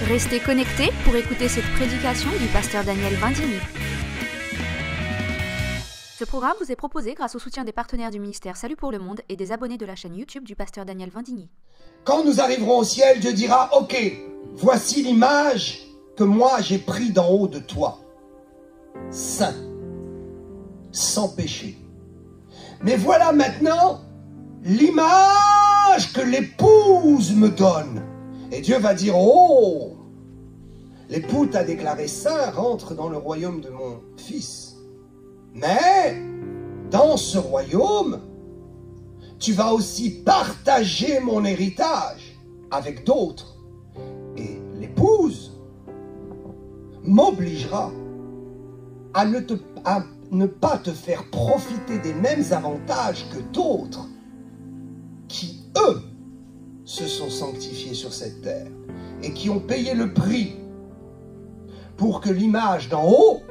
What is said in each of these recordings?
Restez connectés pour écouter cette prédication du pasteur Daniel Vindigny. Ce programme vous est proposé grâce au soutien des partenaires du ministère Salut pour le Monde et des abonnés de la chaîne YouTube du pasteur Daniel Vindigny. Quand nous arriverons au ciel, Dieu dira, ok, voici l'image que moi j'ai pris d'en haut de toi. Saint, sans péché. Mais voilà maintenant l'image que l'épouse me donne. Et Dieu va dire, oh, l'époux t'a déclaré saint, rentre dans le royaume de mon fils. Mais, dans ce royaume, tu vas aussi partager mon héritage avec d'autres. Et l'épouse m'obligera à ne pas te faire profiter des mêmes avantages que d'autres qui, eux, se sont sanctifiés sur cette terre et qui ont payé le prix pour que l'image d'en haut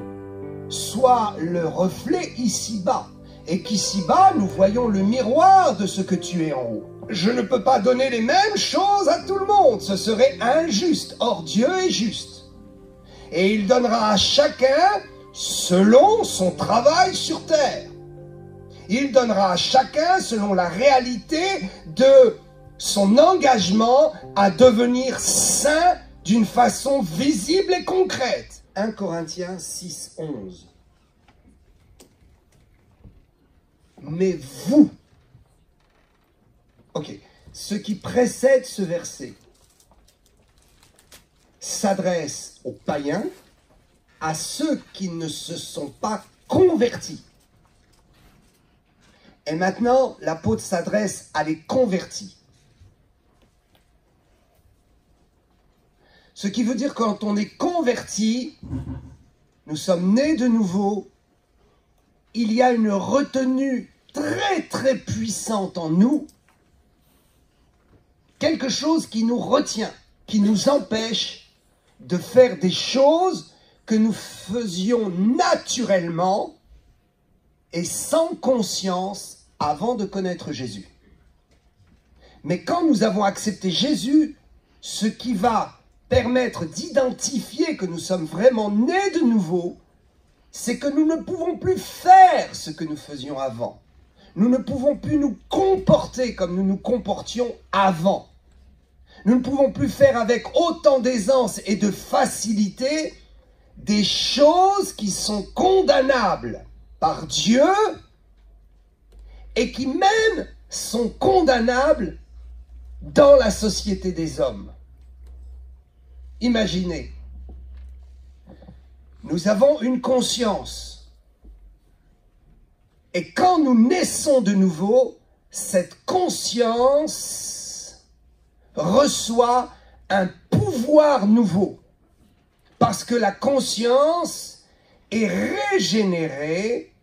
soit le reflet ici-bas et qu'ici-bas nous voyons le miroir de ce que tu es en haut. Je ne peux pas donner les mêmes choses à tout le monde, ce serait injuste. Or Dieu est juste et il donnera à chacun selon son travail sur terre. Il donnera à chacun selon la réalité de son engagement à devenir saint d'une façon visible et concrète. 1 Corinthiens 6, 11. Mais vous, ok, ce qui précède ce verset s'adresse aux païens, à ceux qui ne se sont pas convertis. Et maintenant, l'apôtre s'adresse à les convertis. Ce qui veut dire que quand on est converti, nous sommes nés de nouveau, il y a une retenue très très puissante en nous, quelque chose qui nous retient, qui nous empêche de faire des choses que nous faisions naturellement et sans conscience avant de connaître Jésus. Mais quand nous avons accepté Jésus, ce qui va permettre d'identifier que nous sommes vraiment nés de nouveau, c'est que nous ne pouvons plus faire ce que nous faisions avant. Nous ne pouvons plus nous comporter comme nous nous comportions avant. Nous ne pouvons plus faire avec autant d'aisance et de facilité des choses qui sont condamnables par Dieu et qui même sont condamnables dans la société des hommes. Imaginez, nous avons une conscience et quand nous naissons de nouveau, cette conscience reçoit un pouvoir nouveau parce que la conscience est régénérée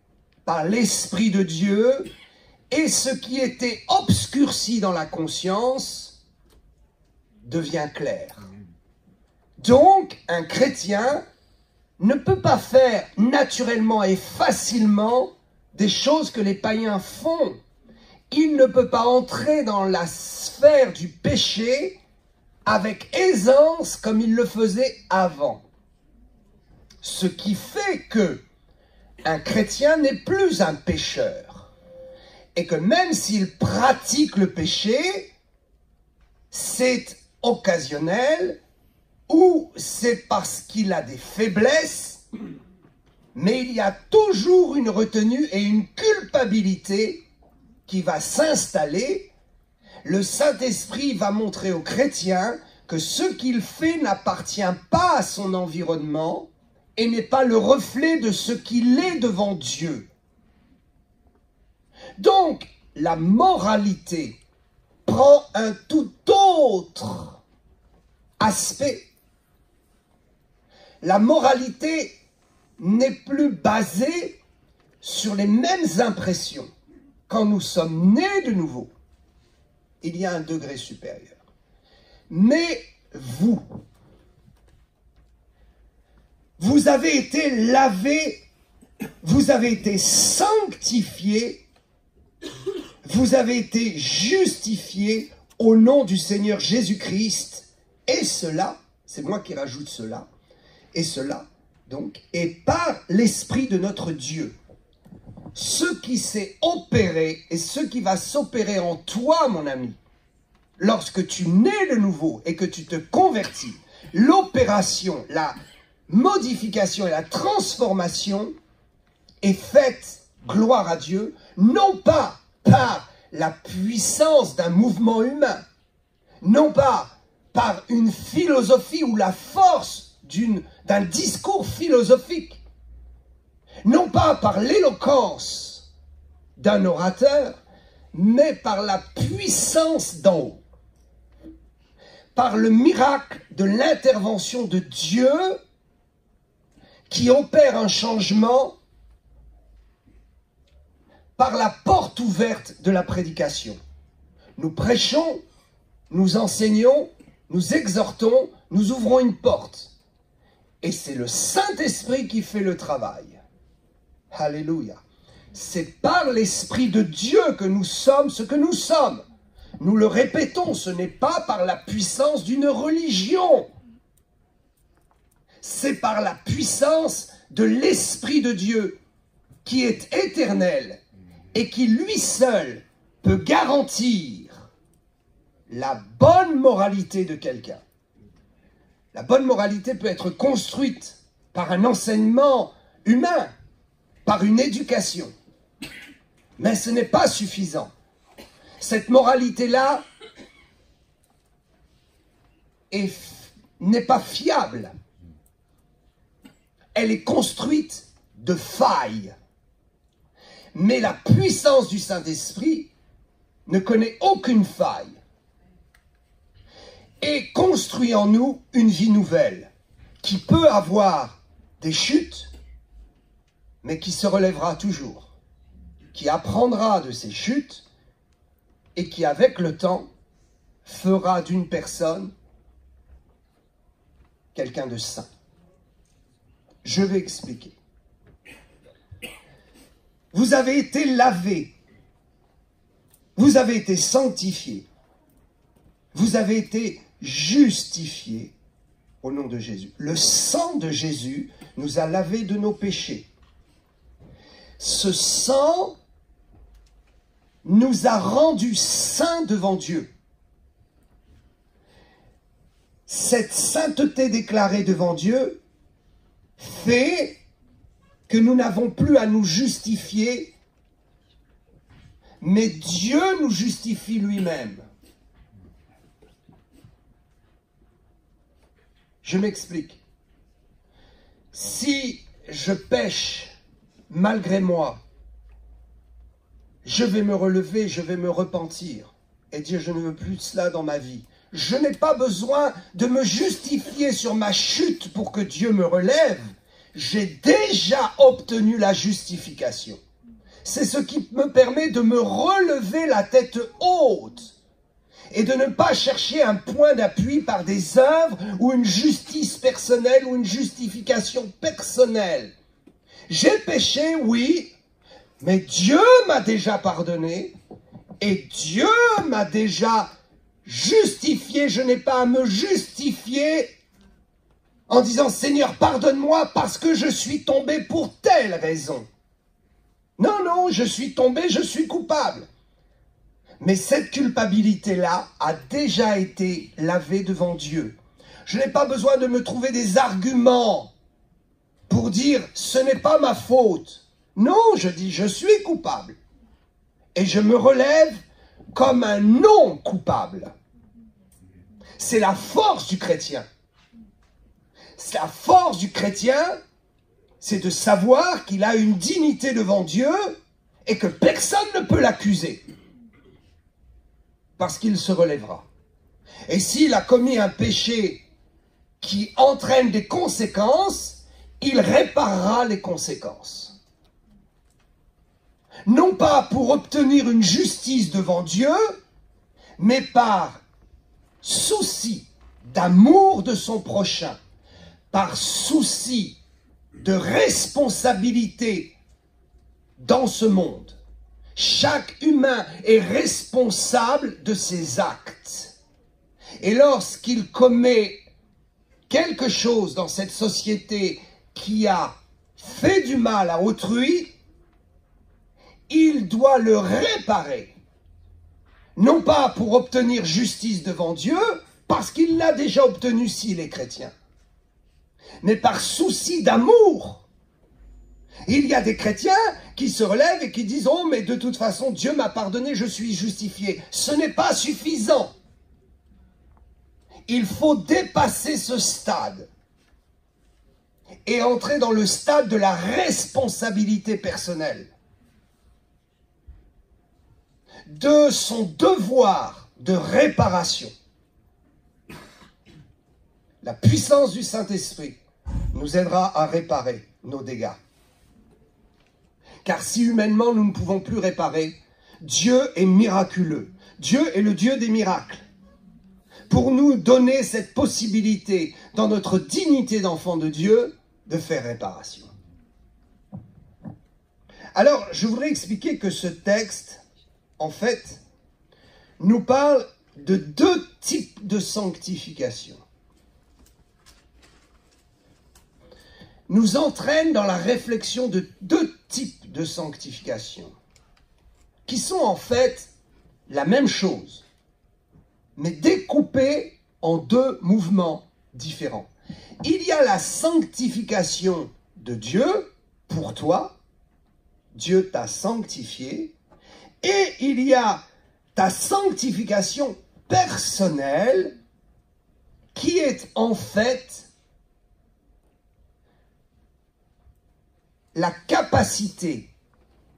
par l'Esprit de Dieu et ce qui était obscurci dans la conscience devient clair. Donc, un chrétien ne peut pas faire naturellement et facilement des choses que les païens font. Il ne peut pas entrer dans la sphère du péché avec aisance comme il le faisait avant. Ce qui fait que un chrétien n'est plus un pécheur. Et que même s'il pratique le péché, c'est occasionnel, ou c'est parce qu'il a des faiblesses, mais il y a toujours une retenue et une culpabilité qui va s'installer. Le Saint-Esprit va montrer au chrétien que ce qu'il fait n'appartient pas à son environnement et n'est pas le reflet de ce qu'il est devant Dieu. Donc, la moralité prend un tout autre aspect. La moralité n'est plus basée sur les mêmes impressions. Quand nous sommes nés de nouveau, il y a un degré supérieur. Mais vous avez été lavés, vous avez été sanctifiés, vous avez été justifiés au nom du Seigneur Jésus-Christ, et cela c'est moi qui rajoute cela, donc, et par l'Esprit de notre Dieu. Ce qui s'est opéré et ce qui va s'opérer en toi, mon ami, lorsque tu nais de nouveau et que tu te convertis, l'opération, la modification et la transformation est faite, gloire à Dieu, non pas par la puissance d'un mouvement humain, non pas par une philosophie ou la force d'un discours philosophique, non pas par l'éloquence d'un orateur, mais par la puissance d'en haut, par le miracle de l'intervention de Dieu qui opère un changement par la porte ouverte de la prédication. Nous prêchons, nous enseignons, nous exhortons, nous ouvrons une porte. Et c'est le Saint-Esprit qui fait le travail. Alléluia. C'est par l'Esprit de Dieu que nous sommes ce que nous sommes. Nous le répétons, ce n'est pas par la puissance d'une religion. C'est par la puissance de l'Esprit de Dieu qui est éternel et qui lui seul peut garantir la bonne moralité de quelqu'un. La bonne moralité peut être construite par un enseignement humain, par une éducation. Mais ce n'est pas suffisant. Cette moralité-là n'est pas fiable. Elle est construite de failles. Mais la puissance du Saint-Esprit ne connaît aucune faille et construit en nous une vie nouvelle qui peut avoir des chutes, mais qui se relèvera toujours, qui apprendra de ses chutes et qui, avec le temps, fera d'une personne quelqu'un de saint. Je vais expliquer. Vous avez été lavé, vous avez été sanctifié, vous avez été justifié au nom de Jésus. Le sang de Jésus nous a lavés de nos péchés. Ce sang nous a rendus saints devant Dieu. Cette sainteté déclarée devant Dieu fait que nous n'avons plus à nous justifier, mais Dieu nous justifie lui-même. Je m'explique. Si je pêche malgré moi, je vais me relever, je vais me repentir et dire je ne veux plus de cela dans ma vie. Je n'ai pas besoin de me justifier sur ma chute pour que Dieu me relève. J'ai déjà obtenu la justification. C'est ce qui me permet de me relever la tête haute et de ne pas chercher un point d'appui par des œuvres ou une justice personnelle ou une justification personnelle. J'ai péché, oui, mais Dieu m'a déjà pardonné et Dieu m'a déjà justifié. Je n'ai pas à me justifier en disant « Seigneur, pardonne-moi parce que je suis tombé pour telle raison. » Non, non, je suis tombé, je suis coupable. Mais cette culpabilité-là a déjà été lavée devant Dieu. Je n'ai pas besoin de me trouver des arguments pour dire « ce n'est pas ma faute ». Non, je dis « je suis coupable ». Et je me relève comme un non coupable. C'est la force du chrétien. La force du chrétien, c'est de savoir qu'il a une dignité devant Dieu et que personne ne peut l'accuser. Parce qu'il se relèvera. Et s'il a commis un péché qui entraîne des conséquences, il réparera les conséquences. Non pas pour obtenir une justice devant Dieu, mais par souci d'amour de son prochain, par souci de responsabilité dans ce monde. Chaque humain est responsable de ses actes. Et lorsqu'il commet quelque chose dans cette société qui a fait du mal à autrui, il doit le réparer. Non pas pour obtenir justice devant Dieu, parce qu'il l'a déjà obtenu s'il est chrétien, mais par souci d'amour. Il y a des chrétiens qui se relèvent et qui disent « Oh, mais de toute façon, Dieu m'a pardonné, je suis justifié. » Ce n'est pas suffisant. Il faut dépasser ce stade et entrer dans le stade de la responsabilité personnelle, de son devoir de réparation. La puissance du Saint-Esprit nous aidera à réparer nos dégâts. Car si humainement nous ne pouvons plus réparer, Dieu est miraculeux. Dieu est le Dieu des miracles. Pour nous donner cette possibilité, dans notre dignité d'enfant de Dieu, de faire réparation. Alors, je voudrais expliquer que ce texte, en fait, nous parle de deux types de sanctification. Nous entraîne dans la réflexion de deux types de sanctification, qui sont en fait la même chose, mais découpés en deux mouvements différents. Il y a la sanctification de Dieu pour toi, Dieu t'a sanctifié, et il y a ta sanctification personnelle qui est en fait la capacité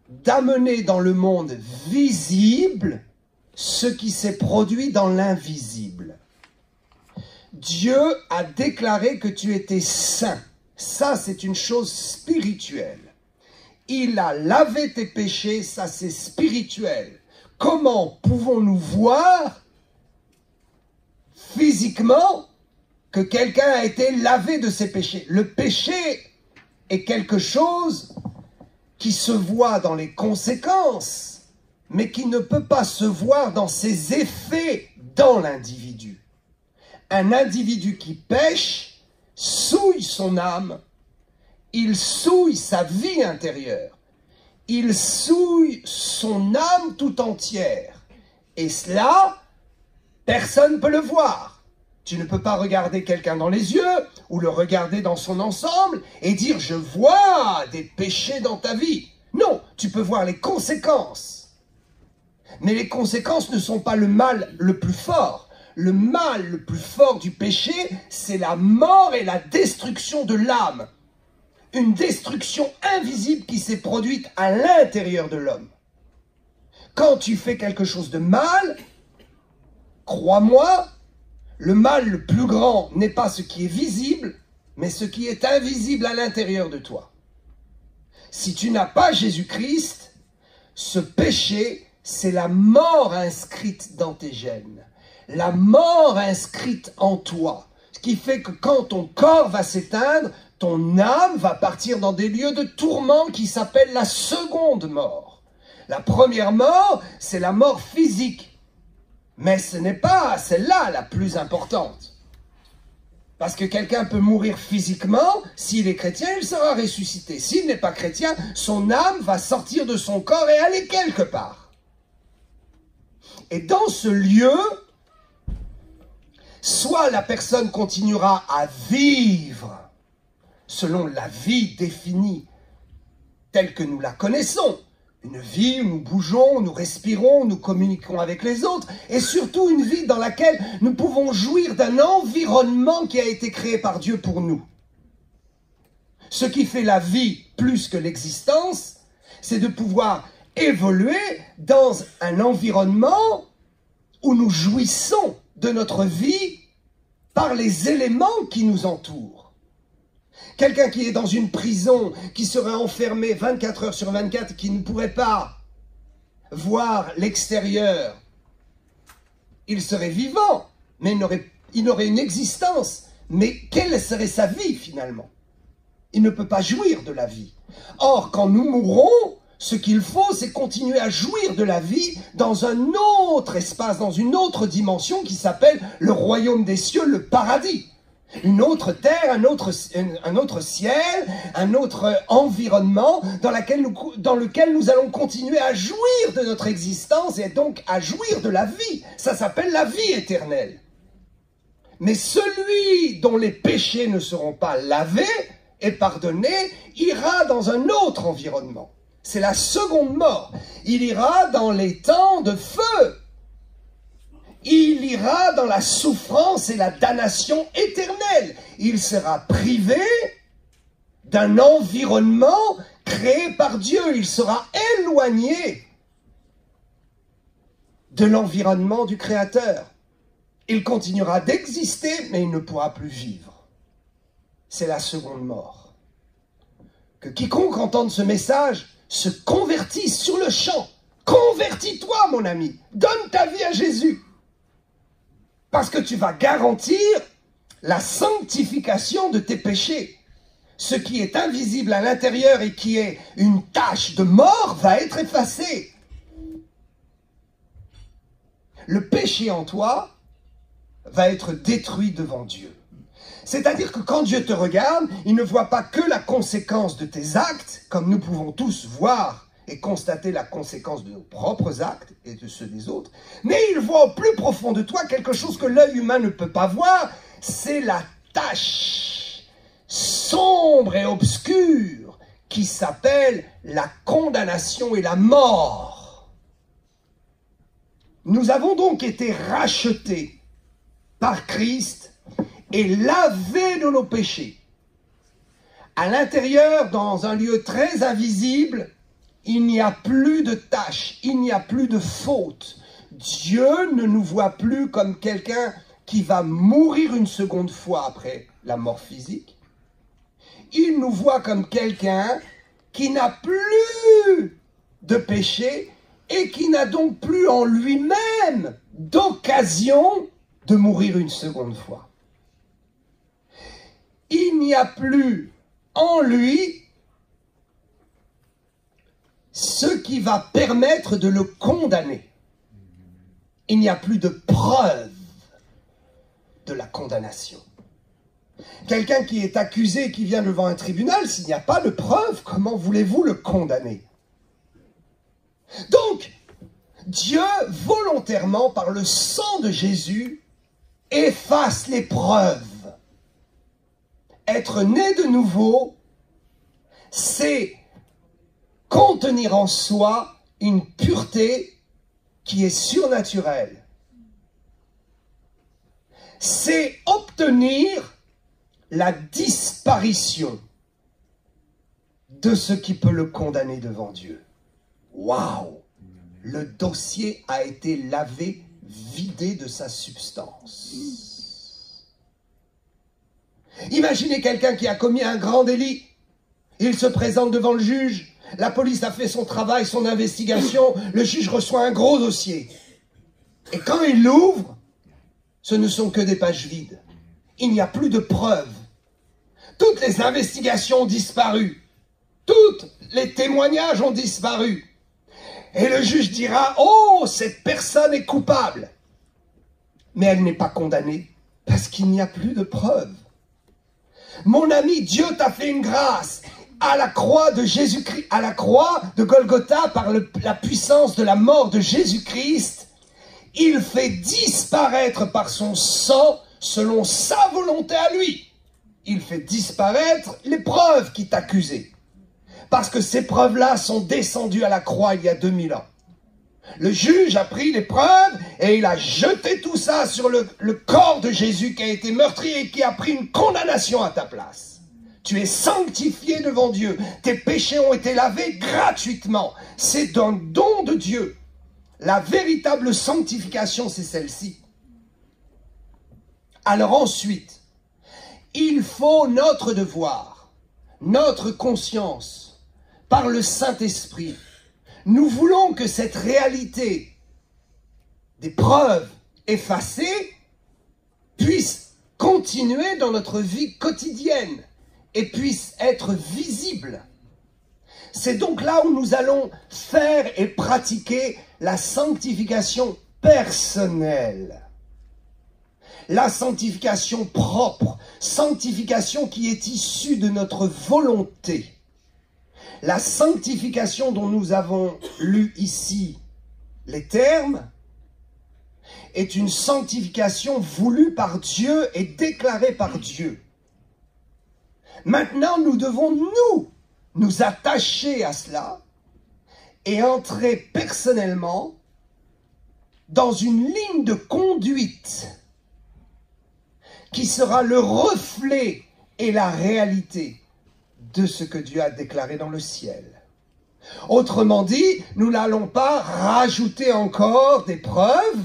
d'amener dans le monde visible ce qui s'est produit dans l'invisible. Dieu a déclaré que tu étais saint. Ça, c'est une chose spirituelle. Il a lavé tes péchés, ça c'est spirituel. Comment pouvons-nous voir physiquement que quelqu'un a été lavé de ses péchés? Le péché est quelque chose qui se voit dans les conséquences, mais qui ne peut pas se voir dans ses effets dans l'individu. Un individu qui pêche souille son âme, il souille sa vie intérieure, il souille son âme tout entière. Et cela, personne ne peut le voir. Tu ne peux pas regarder quelqu'un dans les yeux ou le regarder dans son ensemble et dire « je vois des péchés dans ta vie ». Non, tu peux voir les conséquences. Mais les conséquences ne sont pas le mal le plus fort. Le mal le plus fort du péché, c'est la mort et la destruction de l'âme. Une destruction invisible qui s'est produite à l'intérieur de l'homme. Quand tu fais quelque chose de mal, crois-moi, le mal le plus grand n'est pas ce qui est visible, mais ce qui est invisible à l'intérieur de toi. Si tu n'as pas Jésus-Christ, ce péché, c'est la mort inscrite dans tes gènes. La mort inscrite en toi. Ce qui fait que quand ton corps va s'éteindre, ton âme va partir dans des lieux de tourment qui s'appellent la seconde mort. La première mort, c'est la mort physique. Mais ce n'est pas celle-là la plus importante. Parce que quelqu'un peut mourir physiquement, s'il est chrétien, il sera ressuscité. S'il n'est pas chrétien, son âme va sortir de son corps et aller quelque part. Et dans ce lieu, soit la personne continuera à vivre selon la vie définie telle que nous la connaissons, une vie où nous bougeons, où nous respirons, où nous communiquons avec les autres, et surtout une vie dans laquelle nous pouvons jouir d'un environnement qui a été créé par Dieu pour nous. Ce qui fait la vie plus que l'existence, c'est de pouvoir évoluer dans un environnement où nous jouissons de notre vie par les éléments qui nous entourent. Quelqu'un qui est dans une prison, qui serait enfermé 24 heures sur 24, qui ne pourrait pas voir l'extérieur, il serait vivant, mais il aurait une existence. Mais quelle serait sa vie finalement? Il ne peut pas jouir de la vie. Or, quand nous mourrons, ce qu'il faut, c'est continuer à jouir de la vie dans un autre espace, dans une autre dimension qui s'appelle le royaume des cieux, le paradis. Une autre terre, un autre ciel, un autre environnement dans lequel nous allons continuer à jouir de notre existence et donc à jouir de la vie. Ça s'appelle la vie éternelle. Mais celui dont les péchés ne seront pas lavés et pardonnés ira dans un autre environnement. C'est la seconde mort. Il ira dans les temps de feu. Il ira dans la souffrance et la damnation éternelle. Il sera privé d'un environnement créé par Dieu. Il sera éloigné de l'environnement du Créateur. Il continuera d'exister, mais il ne pourra plus vivre. C'est la seconde mort. Que quiconque entende ce message se convertisse sur le champ. Convertis-toi, mon ami. Donne ta vie à Jésus. Parce que tu vas garantir la sanctification de tes péchés. Ce qui est invisible à l'intérieur et qui est une tache de mort va être effacé. Le péché en toi va être détruit devant Dieu. C'est-à-dire que quand Dieu te regarde, il ne voit pas que la conséquence de tes actes, comme nous pouvons tous voir et constater la conséquence de nos propres actes et de ceux des autres, mais il voit au plus profond de toi quelque chose que l'œil humain ne peut pas voir, c'est la tache sombre et obscure qui s'appelle la condamnation et la mort. Nous avons donc été rachetés par Christ et lavés de nos péchés. À l'intérieur, dans un lieu très invisible, il n'y a plus de tâches, il n'y a plus de faute. Dieu ne nous voit plus comme quelqu'un qui va mourir une seconde fois après la mort physique. Il nous voit comme quelqu'un qui n'a plus de péché et qui n'a donc plus en lui-même d'occasion de mourir une seconde fois. Il n'y a plus en lui ce qui va permettre de le condamner. Il n'y a plus de preuve de la condamnation. Quelqu'un qui est accusé, qui vient devant un tribunal, s'il n'y a pas de preuve, comment voulez-vous le condamner? Donc, Dieu, volontairement, par le sang de Jésus, efface les preuves. Être né de nouveau, c'est contenir en soi une pureté qui est surnaturelle. C'est obtenir la disparition de ce qui peut le condamner devant Dieu. Waouh! Le dossier a été lavé, vidé de sa substance. Imaginez quelqu'un qui a commis un grand délit. Il se présente devant le juge. La police a fait son travail, son investigation. Le juge reçoit un gros dossier. Et quand il l'ouvre, ce ne sont que des pages vides. Il n'y a plus de preuves. Toutes les investigations ont disparu. Tous les témoignages ont disparu. Et le juge dira, oh, cette personne est coupable. Mais elle n'est pas condamnée parce qu'il n'y a plus de preuves. Mon ami, Dieu t'a fait une grâce. À la croix de Jésus-Christ, à la croix de Golgotha, par la puissance de la mort de Jésus-Christ, il fait disparaître par son sang, selon sa volonté à lui, il fait disparaître les preuves qui t'accusaient. Parce que ces preuves-là sont descendues à la croix il y a 2000 ans. Le juge a pris les preuves et il a jeté tout ça sur le corps de Jésus qui a été meurtri et qui a pris une condamnation à ta place. Tu es sanctifié devant Dieu. Tes péchés ont été lavés gratuitement. C'est un don de Dieu. La véritable sanctification, c'est celle-ci. Alors ensuite, il faut notre devoir, notre conscience, par le Saint-Esprit. Nous voulons que cette réalité des preuves effacées puisse continuer dans notre vie quotidienne et puisse être visible. C'est donc là où nous allons faire et pratiquer la sanctification personnelle. la sanctification propre, sanctification qui est issue de notre volonté. La sanctification dont nous avons lu ici les termes est une sanctification voulue par Dieu et déclarée par Dieu. Maintenant, nous devons nous attacher à cela et entrer personnellement dans une ligne de conduite qui sera le reflet et la réalité de ce que Dieu a déclaré dans le ciel. Autrement dit, nous n'allons pas rajouter encore des preuves,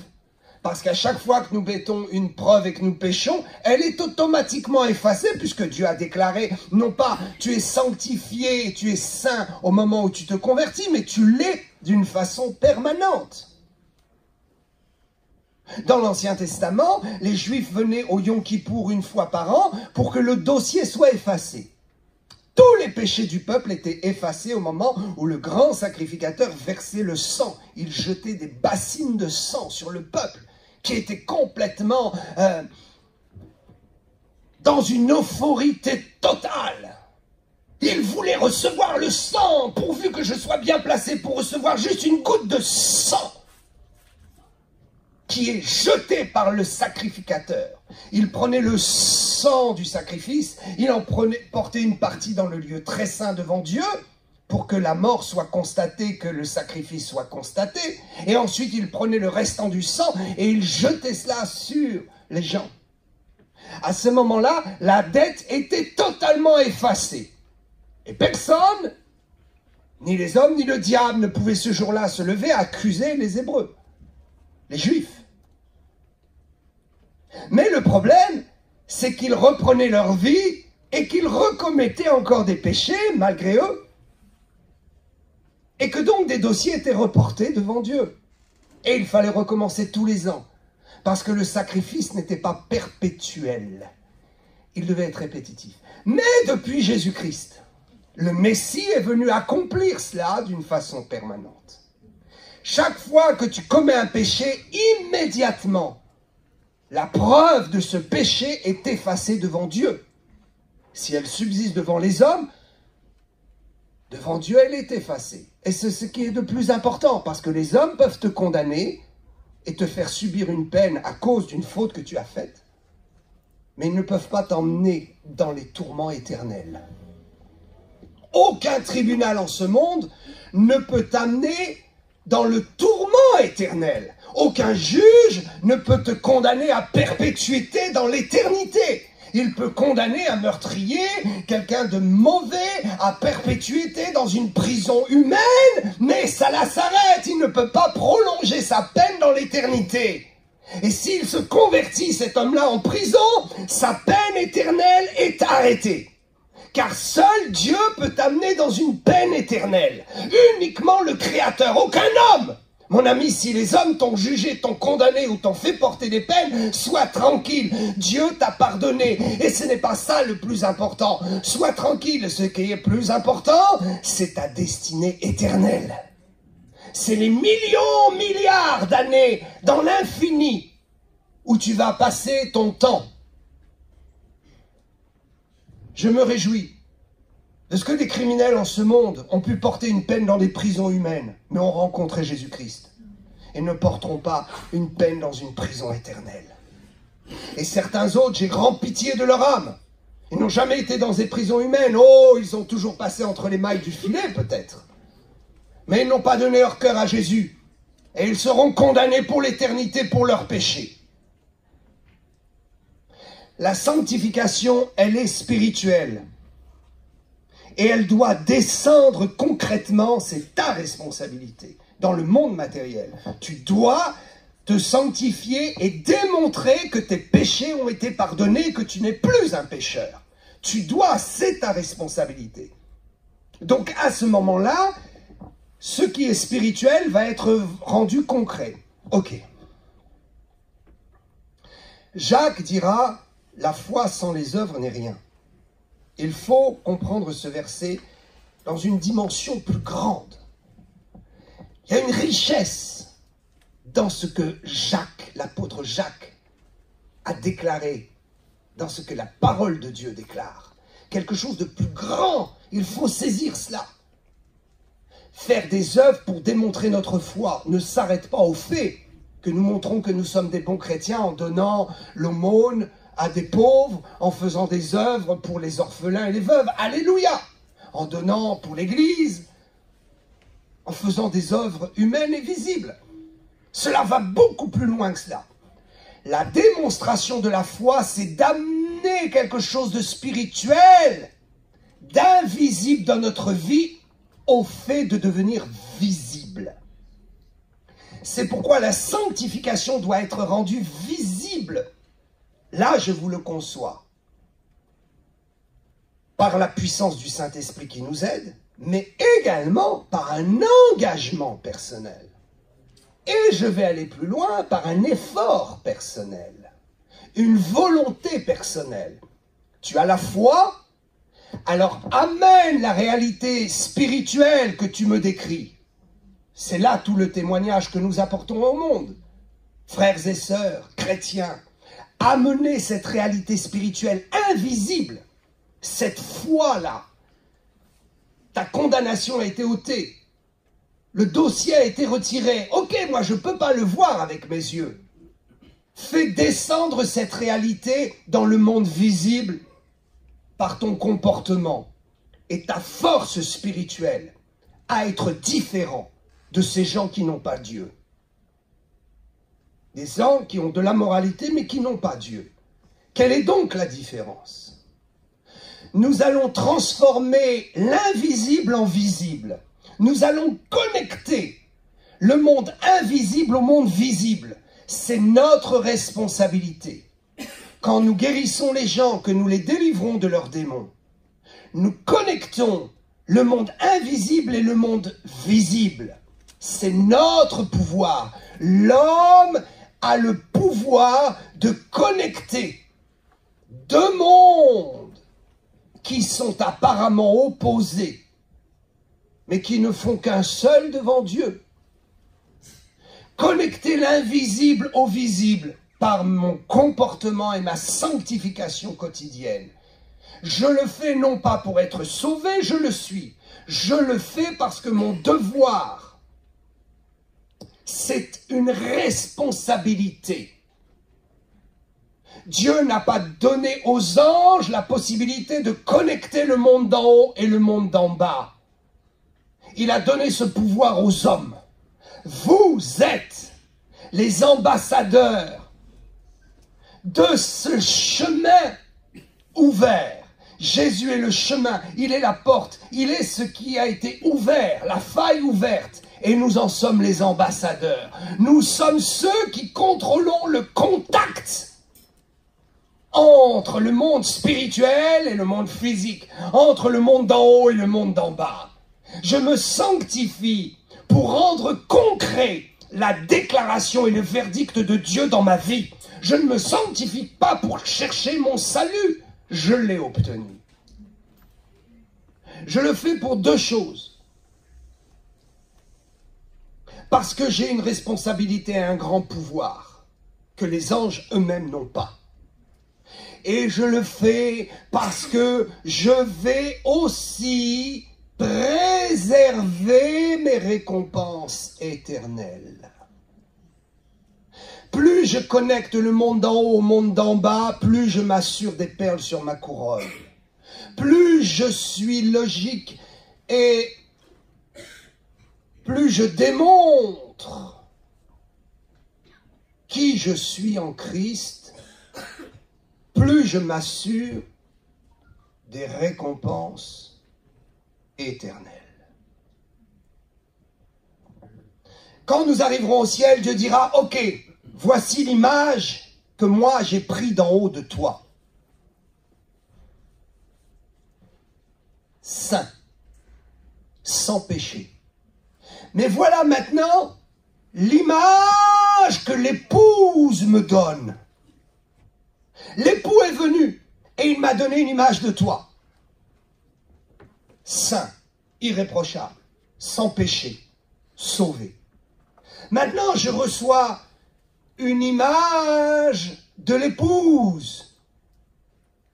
parce qu'à chaque fois que nous mettons une preuve et que nous péchons, elle est automatiquement effacée, puisque Dieu a déclaré, non pas tu es sanctifié, tu es saint au moment où tu te convertis, mais tu l'es d'une façon permanente. Dans l'Ancien Testament, les Juifs venaient au Yom Kippour une fois par an pour que le dossier soit effacé. Tous les péchés du peuple étaient effacés au moment où le grand sacrificateur versait le sang. Il jetait des bassines de sang sur le peuple qui était complètement dans une euphorie totale. Il voulait recevoir le sang, pourvu que je sois bien placé pour recevoir juste une goutte de sang qui est jeté par le sacrificateur. Il prenait le sang du sacrifice, il en portait une partie dans le lieu très saint devant Dieu, pour que la mort soit constatée, que le sacrifice soit constaté, et ensuite il prenait le restant du sang et il jetait cela sur les gens. À ce moment-là, la dette était totalement effacée. Et personne, ni les hommes ni le diable, ne pouvaient ce jour-là se lever à accuser les Hébreux, les Juifs. Mais le problème, c'est qu'ils reprenaient leur vie et qu'ils recommettaient encore des péchés malgré eux. Et que donc des dossiers étaient reportés devant Dieu. Et il fallait recommencer tous les ans. Parce que le sacrifice n'était pas perpétuel. Il devait être répétitif. Mais depuis Jésus-Christ, le Messie est venu accomplir cela d'une façon permanente. Chaque fois que tu commets un péché, immédiatement, la preuve de ce péché est effacée devant Dieu. Si elle subsiste devant les hommes, devant Dieu, elle est effacée. Et c'est ce qui est de plus important, parce que les hommes peuvent te condamner et te faire subir une peine à cause d'une faute que tu as faite, mais ils ne peuvent pas t'emmener dans les tourments éternels. Aucun tribunal en ce monde ne peut t'amener dans le tourment éternel. Aucun juge ne peut te condamner à perpétuité dans l'éternité. Il peut condamner un meurtrier, quelqu'un de mauvais, à perpétuité dans une prison humaine, mais ça là s'arrête. Il ne peut pas prolonger sa peine dans l'éternité. Et s'il se convertit, cet homme-là, en prison, sa peine éternelle est arrêtée. Car seul Dieu peut t'amener dans une peine éternelle. Uniquement le Créateur, aucun homme. Mon ami, si les hommes t'ont jugé, t'ont condamné ou t'ont fait porter des peines, sois tranquille. Dieu t'a pardonné. Et ce n'est pas ça le plus important. Sois tranquille. Ce qui est plus important, c'est ta destinée éternelle. C'est les millions, milliards d'années dans l'infini où tu vas passer ton temps. Je me réjouis de ce que des criminels en ce monde ont pu porter une peine dans des prisons humaines, mais ont rencontré Jésus-Christ et ne porteront pas une peine dans une prison éternelle. Et certains autres, j'ai grand pitié de leur âme. Ils n'ont jamais été dans des prisons humaines. Oh, ils ont toujours passé entre les mailles du filet, peut-être. Mais ils n'ont pas donné leur cœur à Jésus. Et ils seront condamnés pour l'éternité pour leurs péchés. La sanctification, elle est spirituelle. Et elle doit descendre concrètement, c'est ta responsabilité, dans le monde matériel. Tu dois te sanctifier et démontrer que tes péchés ont été pardonnés, que tu n'es plus un pécheur. Tu dois, c'est ta responsabilité. Donc à ce moment-là, ce qui est spirituel va être rendu concret. Ok. Jacques dira... La foi sans les œuvres n'est rien. Il faut comprendre ce verset dans une dimension plus grande. Il y a une richesse dans ce que Jacques, l'apôtre Jacques, à déclarer dans ce que la parole de Dieu déclare. Quelque chose de plus grand, il faut saisir cela. Faire des œuvres pour démontrer notre foi ne s'arrête pas au fait que nous montrons que nous sommes des bons chrétiens en donnant l'aumône à des pauvres, en faisant des œuvres pour les orphelins et les veuves. Alléluia! En donnant pour l'Église, en faisant des œuvres humaines et visibles. Cela va beaucoup plus loin que cela. La démonstration de la foi, c'est d'amener quelque chose de spirituel, d'invisible dans notre vie, au fait de devenir visible. C'est pourquoi la sanctification doit être rendue visible. Là, je vous le conçois. Par la puissance du Saint-Esprit qui nous aide, mais également par un engagement personnel. Et je vais aller plus loin, par un effort personnel, une volonté personnelle. Tu as la foi, alors amène la réalité spirituelle que tu me décris. C'est là tout le témoignage que nous apportons au monde. Frères et sœurs, chrétiens, amenez cette réalité spirituelle invisible, cette foi-là. Ta condamnation a été ôtée. Le dossier a été retiré. Ok, moi je ne peux pas le voir avec mes yeux. Fais descendre cette réalité dans le monde visible par ton comportement et ta force spirituelle à être différent de ces gens qui n'ont pas Dieu. Des gens qui ont de la moralité mais qui n'ont pas Dieu. Quelle est donc la différence? Nous allons transformer l'invisible en visible. Nous allons connecter le monde invisible au monde visible. C'est notre responsabilité. Quand nous guérissons les gens, que nous les délivrons de leurs démons, nous connectons le monde invisible et le monde visible. C'est notre pouvoir. L'homme a le pouvoir de connecter deux mondes qui sont apparemment opposés, mais qui ne font qu'un seul devant Dieu. Connecter l'invisible au visible par mon comportement et ma sanctification quotidienne. Je le fais non pas pour être sauvé, je le suis. Je le fais parce que mon devoir, c'est une responsabilité. Dieu n'a pas donné aux anges la possibilité de connecter le monde d'en haut et le monde d'en bas. Il a donné ce pouvoir aux hommes. Vous êtes les ambassadeurs de ce chemin ouvert. Jésus est le chemin, il est la porte, il est ce qui a été ouvert, la faille ouverte. Et nous en sommes les ambassadeurs. Nous sommes ceux qui contrôlons le contact entre le monde spirituel et le monde physique, entre le monde d'en haut et le monde d'en bas. Je me sanctifie pour rendre concret la déclaration et le verdict de Dieu dans ma vie. Je ne me sanctifie pas pour chercher mon salut. Je l'ai obtenu. Je le fais pour deux choses. Parce que j'ai une responsabilité et un grand pouvoir que les anges eux-mêmes n'ont pas. Et je le fais parce que je vais aussi préserver mes récompenses éternelles. Plus je connecte le monde d'en haut au monde d'en bas, plus je m'assure des perles sur ma couronne. Plus je suis logique et plus je démontre qui je suis en Christ, plus je m'assure des récompenses éternelles. Quand nous arriverons au ciel, Dieu dira, « Ok, voici l'image que moi j'ai prise d'en haut de toi. Saint, sans péché. Mais voilà maintenant l'image que l'épouse me donne. L'époux est venu et il m'a donné une image de toi. Saint, irréprochable, sans péché, sauvé. Maintenant, je reçois une image de l'épouse.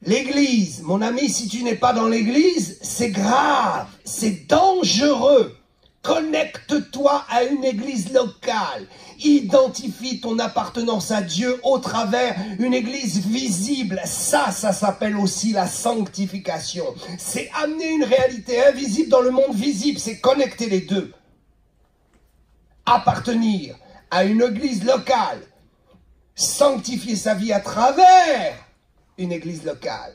L'église, mon ami, si tu n'es pas dans l'église, c'est grave, c'est dangereux. Connecte-toi à une église locale. Identifie ton appartenance à Dieu au travers une église visible. Ça s'appelle aussi la sanctification. C'est amener une réalité invisible dans le monde visible. C'est connecter les deux. Appartenir à une église locale. Sanctifier sa vie à travers une église locale.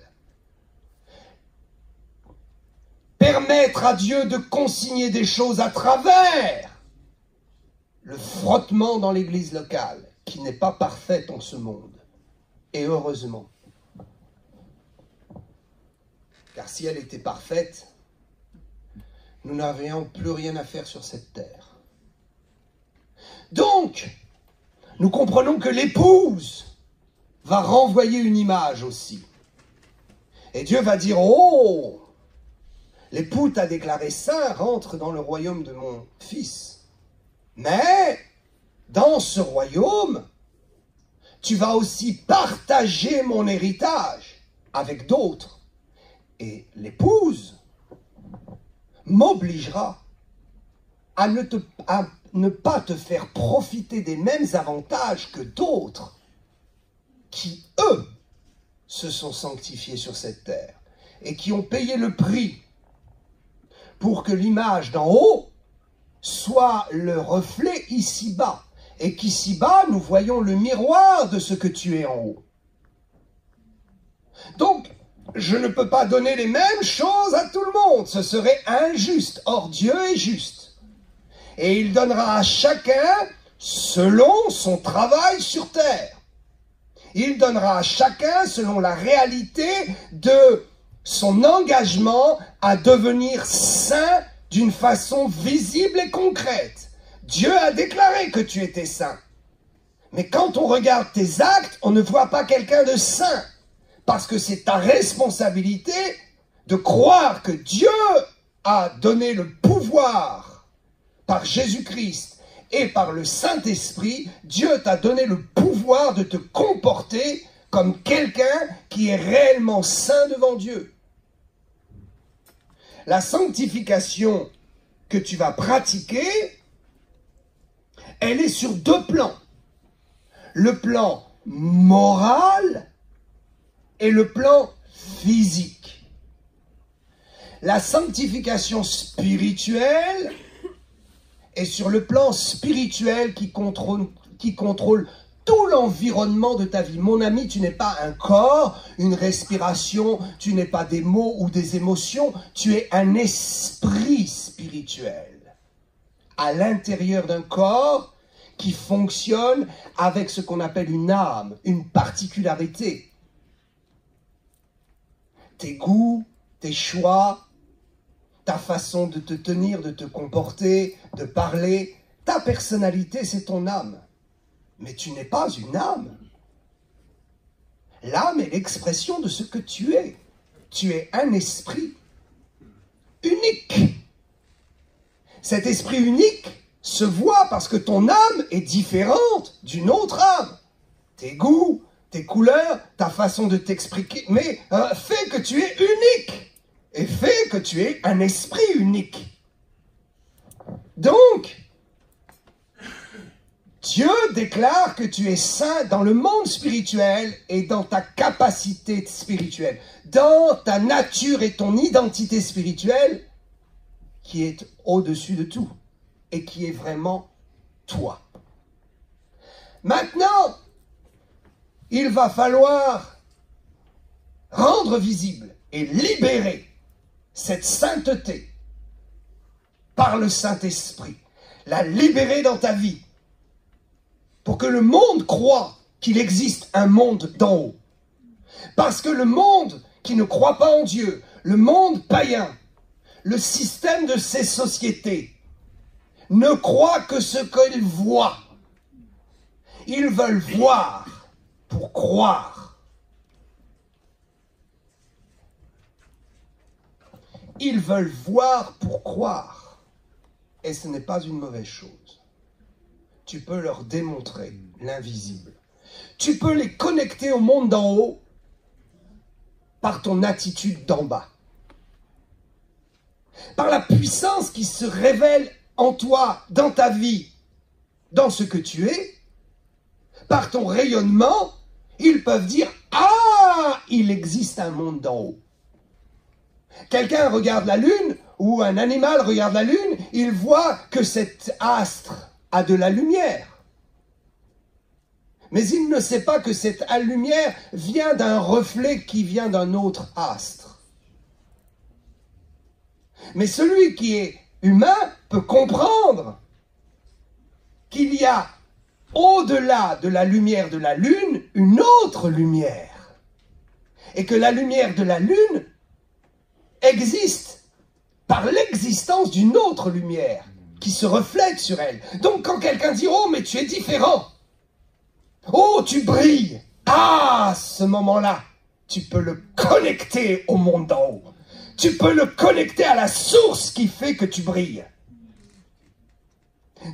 Permettre à Dieu de consigner des choses à travers le frottement dans l'église locale, qui n'est pas parfaite en ce monde. Et heureusement. Car si elle était parfaite, nous n'aurions plus rien à faire sur cette terre. Donc, nous comprenons que l'épouse va renvoyer une image aussi. Et Dieu va dire, oh, l'époux t'a déclaré saint, rentre dans le royaume de mon fils. Mais, dans ce royaume, tu vas aussi partager mon héritage avec d'autres. Et l'épouse m'obligera à ne pas te faire profiter des mêmes avantages que d'autres qui, eux, se sont sanctifiés sur cette terre et qui ont payé le prix pour que l'image d'en haut soit le reflet ici-bas, et qu'ici-bas, nous voyons le miroir de ce que tu es en haut. Donc, je ne peux pas donner les mêmes choses à tout le monde, ce serait injuste. Or, Dieu est juste. Et il donnera à chacun selon son travail sur terre. Il donnera à chacun selon la réalité de son engagement à devenir saint d'une façon visible et concrète. Dieu a déclaré que tu étais saint. Mais quand on regarde tes actes, on ne voit pas quelqu'un de saint. Parce que c'est ta responsabilité de croire que Dieu a donné le pouvoir par Jésus-Christ et par le Saint-Esprit. Dieu t'a donné le pouvoir de te comporter comme quelqu'un qui est réellement saint devant Dieu. La sanctification que tu vas pratiquer, elle est sur deux plans. Le plan moral et le plan physique. La sanctification spirituelle est sur le plan spirituel qui contrôle tout l'environnement de ta vie. Mon ami, tu n'es pas un corps, une respiration, tu n'es pas des mots ou des émotions, tu es un esprit spirituel à l'intérieur d'un corps qui fonctionne avec ce qu'on appelle une âme, une particularité. Tes goûts, tes choix, ta façon de te tenir, de te comporter, de parler, ta personnalité, c'est ton âme. Mais tu n'es pas une âme. L'âme est l'expression de ce que tu es. Tu es un esprit unique. Cet esprit unique se voit parce que ton âme est différente d'une autre âme. Tes goûts, tes couleurs, ta façon de t'exprimer, mais fait que tu es unique. Et fait que tu es un esprit unique. Donc, Dieu déclare que tu es saint dans le monde spirituel et dans ta capacité spirituelle, dans ta nature et ton identité spirituelle qui est au-dessus de tout et qui est vraiment toi. Maintenant, il va falloir rendre visible et libérer cette sainteté par le Saint-Esprit, la libérer dans ta vie, pour que le monde croie qu'il existe un monde d'en haut. Parce que le monde qui ne croit pas en Dieu, le monde païen, le système de ces sociétés, ne croit que ce qu'ils voient. Ils veulent voir pour croire. Ils veulent voir pour croire. Et ce n'est pas une mauvaise chose. Tu peux leur démontrer l'invisible. tu peux les connecter au monde d'en haut par ton attitude d'en bas. Par la puissance qui se révèle en toi, dans ta vie, dans ce que tu es, par ton rayonnement, ils peuvent dire « Ah, il existe un monde d'en haut ». Quelqu'un regarde la lune, ou un animal regarde la lune, il voit que cet astre a de la lumière. Mais il ne sait pas que cette lumière vient d'un reflet qui vient d'un autre astre. Mais celui qui est humain peut comprendre qu'il y a au-delà de la lumière de la lune une autre lumière. Et que la lumière de la lune existe par l'existence d'une autre lumière qui se reflète sur elle. Donc quand quelqu'un dit « Oh, mais tu es différent !»« Oh, tu brilles !» Ah, à ce moment-là, tu peux le connecter au monde d'en haut. Tu peux le connecter à la source qui fait que tu brilles.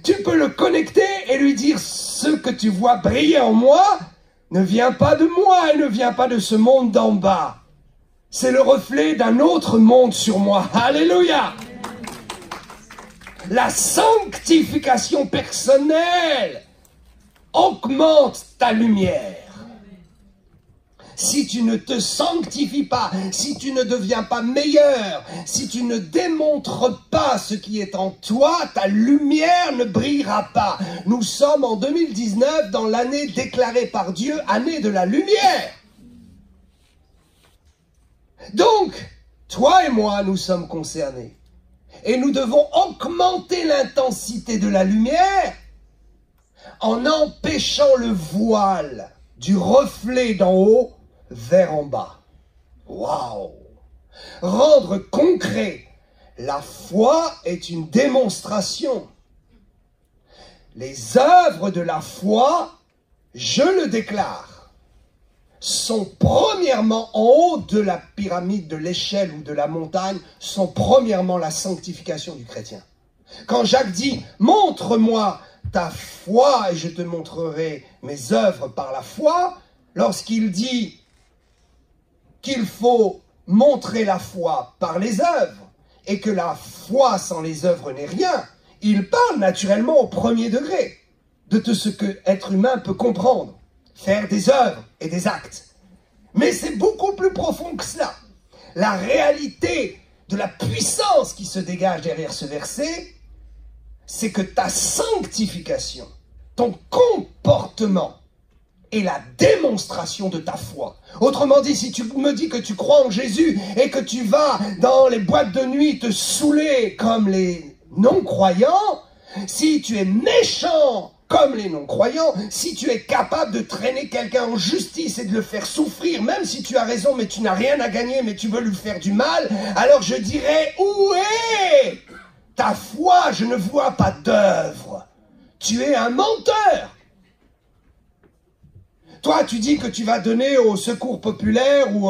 Tu peux le connecter et lui dire « Ce que tu vois briller en moi ne vient pas de moi et ne vient pas de ce monde d'en bas. C'est le reflet d'un autre monde sur moi. » Alléluia! La sanctification personnelle augmente ta lumière. Si tu ne te sanctifies pas, si tu ne deviens pas meilleur, si tu ne démontres pas ce qui est en toi, ta lumière ne brillera pas. Nous sommes en 2019 dans l'année déclarée par Dieu, année de la lumière. Donc, toi et moi, nous sommes concernés. Et nous devons augmenter l'intensité de la lumière en empêchant le voile du reflet d'en haut vers en bas. Waouh! Rendre concret, la foi est une démonstration. Les œuvres de la foi, je le déclare, sont premièrement en haut de la pyramide, de l'échelle ou de la montagne, sont premièrement la sanctification du chrétien. Quand Jacques dit « Montre-moi ta foi et je te montrerai mes œuvres par la foi », lorsqu'il dit qu'il faut montrer la foi par les œuvres et que la foi sans les œuvres n'est rien, il parle naturellement au premier degré de tout ce que l'être humain peut comprendre, faire des œuvres et des actes. Mais c'est beaucoup plus profond que cela. La réalité de la puissance qui se dégage derrière ce verset, c'est que ta sanctification, ton comportement est la démonstration de ta foi. Autrement dit, si tu me dis que tu crois en Jésus et que tu vas dans les boîtes de nuit te saouler comme les non-croyants, si tu es méchant comme les non-croyants, si tu es capable de traîner quelqu'un en justice et de le faire souffrir, même si tu as raison, mais tu n'as rien à gagner, mais tu veux lui faire du mal, alors je dirais, où est ta foi? Je ne vois pas d'œuvre. Tu es un menteur. Toi, tu dis que tu vas donner au secours populaire ou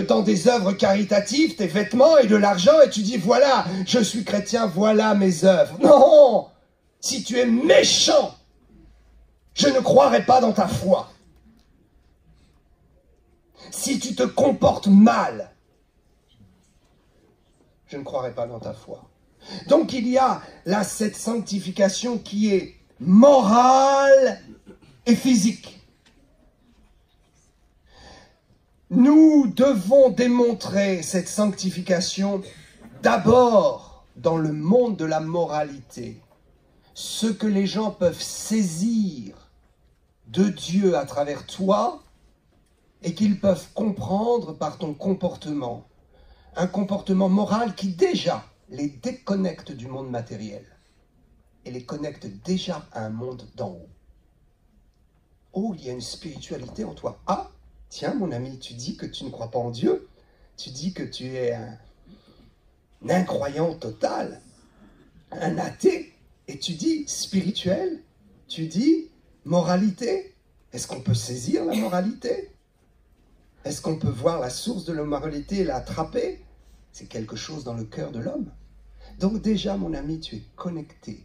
dans des œuvres caritatives tes vêtements et de l'argent et tu dis, voilà, je suis chrétien, voilà mes œuvres. Non! Si tu es méchant, je ne croirai pas dans ta foi. Si tu te comportes mal, je ne croirai pas dans ta foi. Donc il y a là cette sanctification qui est morale et physique. Nous devons démontrer cette sanctification d'abord dans le monde de la moralité. Ce que les gens peuvent saisir de Dieu à travers toi et qu'ils peuvent comprendre par ton comportement. Un comportement moral qui déjà les déconnecte du monde matériel et les connecte déjà à un monde d'en haut. Oh, il y a une spiritualité en toi. Ah, tiens mon ami, tu dis que tu ne crois pas en Dieu, tu dis que tu es un incroyant total, un athée, et tu dis spirituel, tu dis moralité. Est-ce qu'on peut saisir la moralité? Est-ce qu'on peut voir la source de la moralité et l'attraper? C'est quelque chose dans le cœur de l'homme. Donc déjà, mon ami, tu es connecté.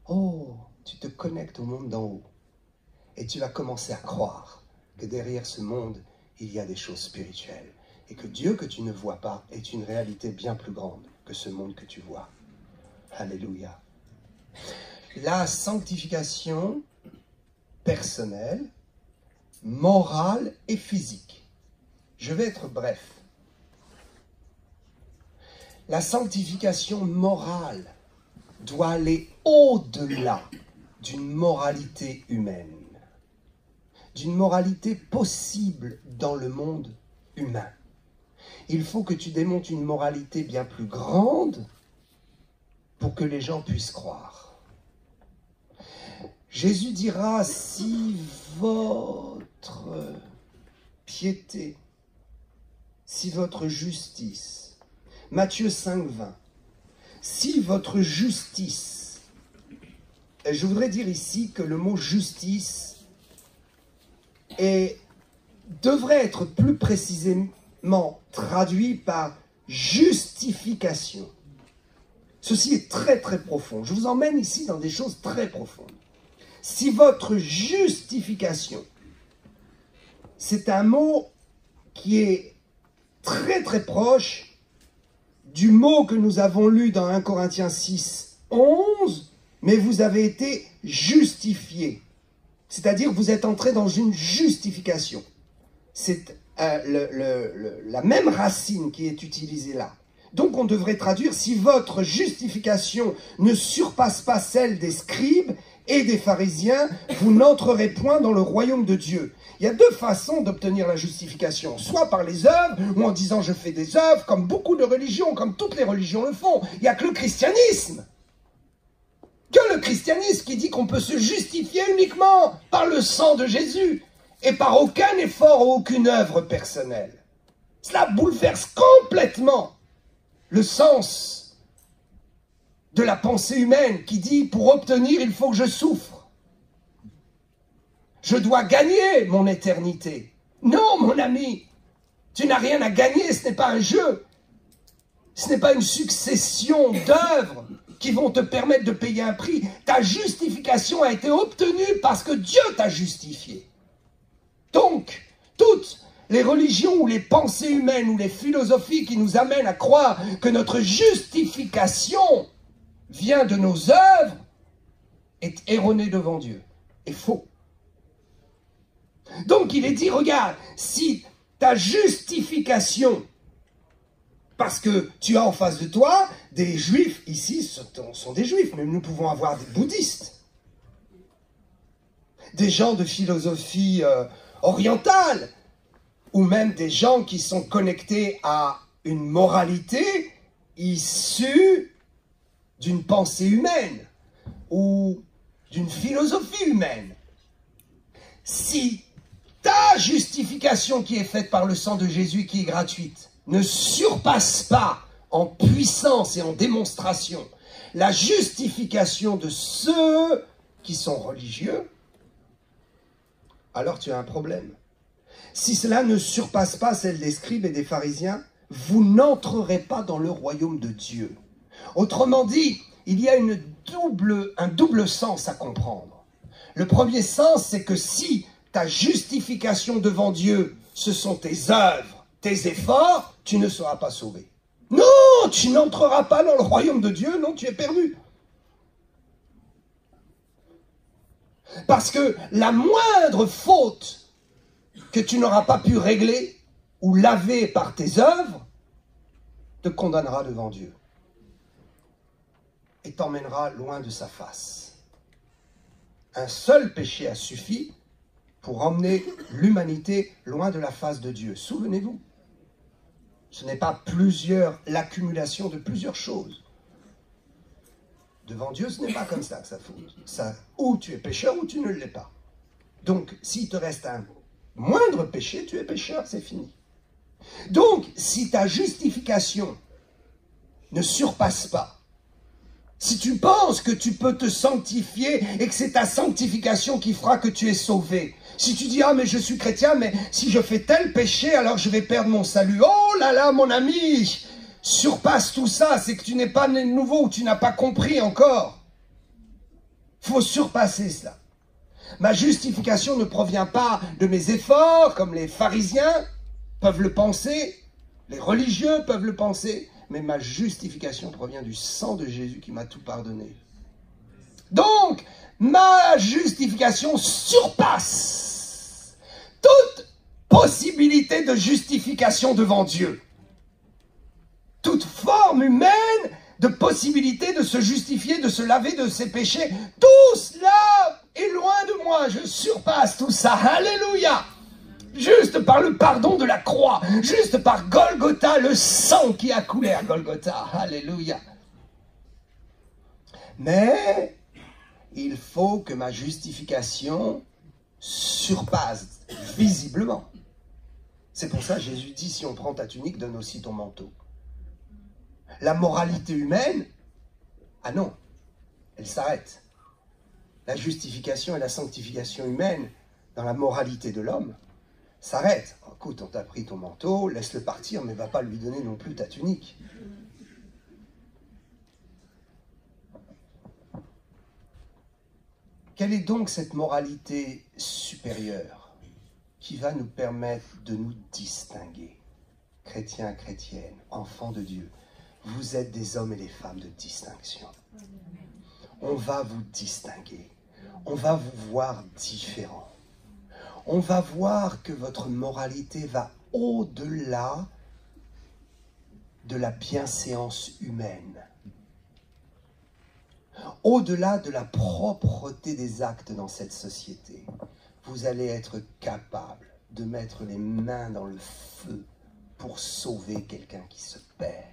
Oh, tu te connectes au monde d'en haut. Et tu vas commencer à croire que derrière ce monde, il y a des choses spirituelles. Et que Dieu que tu ne vois pas est une réalité bien plus grande que ce monde que tu vois. Alléluia. La sanctification personnelle, morale et physique. Je vais être bref. La sanctification morale doit aller au-delà d'une moralité humaine, d'une moralité possible dans le monde humain. Il faut que tu démontes une moralité bien plus grande pour que les gens puissent croire. Jésus dira, si votre piété, si votre justice, Matthieu 5, 20, si votre justice, et je voudrais dire ici que le mot justice devrait être plus précisément traduit par justification. Ceci est très très profond. Je vous emmène ici dans des choses très profondes. Si votre justification, c'est un mot qui est très très proche du mot que nous avons lu dans 1 Corinthiens 6, 11, mais vous avez été justifiés. C'est-à-dire que vous êtes entrés dans une justification. C'est la même racine qui est utilisée là. Donc on devrait traduire, si votre justification ne surpasse pas celle des scribes et des pharisiens, vous n'entrerez point dans le royaume de Dieu. Il y a deux façons d'obtenir la justification, soit par les œuvres, ou en disant je fais des œuvres, comme beaucoup de religions, comme toutes les religions le font. Il n'y a que le christianisme. Que le christianisme qui dit qu'on peut se justifier uniquement par le sang de Jésus et par aucun effort ou aucune œuvre personnelle. Cela bouleverse complètement le sens de la pensée humaine qui dit pour obtenir il faut que je souffre. Je dois gagner mon éternité. Non mon ami, tu n'as rien à gagner, ce n'est pas un jeu. Ce n'est pas une succession d'œuvres qui vont te permettre de payer un prix. Ta justification a été obtenue parce que Dieu t'a justifié. Donc, toutes les religions ou les pensées humaines ou les philosophies qui nous amènent à croire que notre justification vient de nos œuvres est erronée devant Dieu, est faux. Donc il est dit, regarde, si ta justification, parce que tu as en face de toi des juifs, ici sont des juifs, mais nous pouvons avoir des bouddhistes, des gens de philosophie orientale, ou même des gens qui sont connectés à une moralité issue d'une pensée humaine ou d'une philosophie humaine. Si ta justification qui est faite par le sang de Jésus, qui est gratuite, ne surpasse pas en puissance et en démonstration la justification de ceux qui sont religieux, alors tu as un problème. Si cela ne surpasse pas celle des scribes et des pharisiens, vous n'entrerez pas dans le royaume de Dieu. Autrement dit, il y a un double sens à comprendre. Le premier sens, c'est que si ta justification devant Dieu, ce sont tes œuvres, tes efforts, tu ne seras pas sauvé. Non, tu n'entreras pas dans le royaume de Dieu, non, tu es perdu. Parce que la moindre faute que tu n'auras pas pu régler ou laver par tes œuvres te condamnera devant Dieu et t'emmènera loin de sa face. Un seul péché a suffi pour emmener l'humanité loin de la face de Dieu. Souvenez-vous, ce n'est pas l'accumulation de plusieurs choses. Devant Dieu, ce n'est pas comme ça que ça fout. Ou tu es pécheur ou tu ne l'es pas. Donc, s'il te reste un moindre péché, tu es pécheur, c'est fini. Donc, si ta justification ne surpasse pas, si tu penses que tu peux te sanctifier et que c'est ta sanctification qui fera que tu es sauvé, si tu dis « Ah, mais je suis chrétien, mais si je fais tel péché, alors je vais perdre mon salut. » Oh là là, mon ami, surpasse tout ça, c'est que tu n'es pas né de nouveau ou tu n'as pas compris encore. Il faut surpasser cela. Ma justification ne provient pas de mes efforts, comme les pharisiens peuvent le penser, les religieux peuvent le penser, mais ma justification provient du sang de Jésus qui m'a tout pardonné. Donc, ma justification surpasse toute possibilité de justification devant Dieu. Toute forme humaine de possibilité de se justifier, de se laver de ses péchés, tout cela est loin de moi. Je surpasse tout ça. Alléluia! Juste par le pardon de la croix, juste par Golgotha, le sang qui a coulé à Golgotha. Alléluia! Mais il faut que ma justification surpasse visiblement. C'est pour ça que Jésus dit, si on prend ta tunique, donne aussi ton manteau. La moralité humaine, ah non, elle s'arrête. La justification et la sanctification humaine dans la moralité de l'homme s'arrête. Oh, écoute, on t'a pris ton manteau, laisse-le partir, mais va pas lui donner non plus ta tunique. Quelle est donc cette moralité supérieure qui va nous permettre de nous distinguer? Chrétiens, chrétiennes, enfants de Dieu, vous êtes des hommes et des femmes de distinction. On va vous distinguer. On va vous voir différents. On va voir que votre moralité va au-delà de la bienséance humaine. Au-delà de la propreté des actes dans cette société. Vous allez être capable de mettre les mains dans le feu pour sauver quelqu'un qui se perd.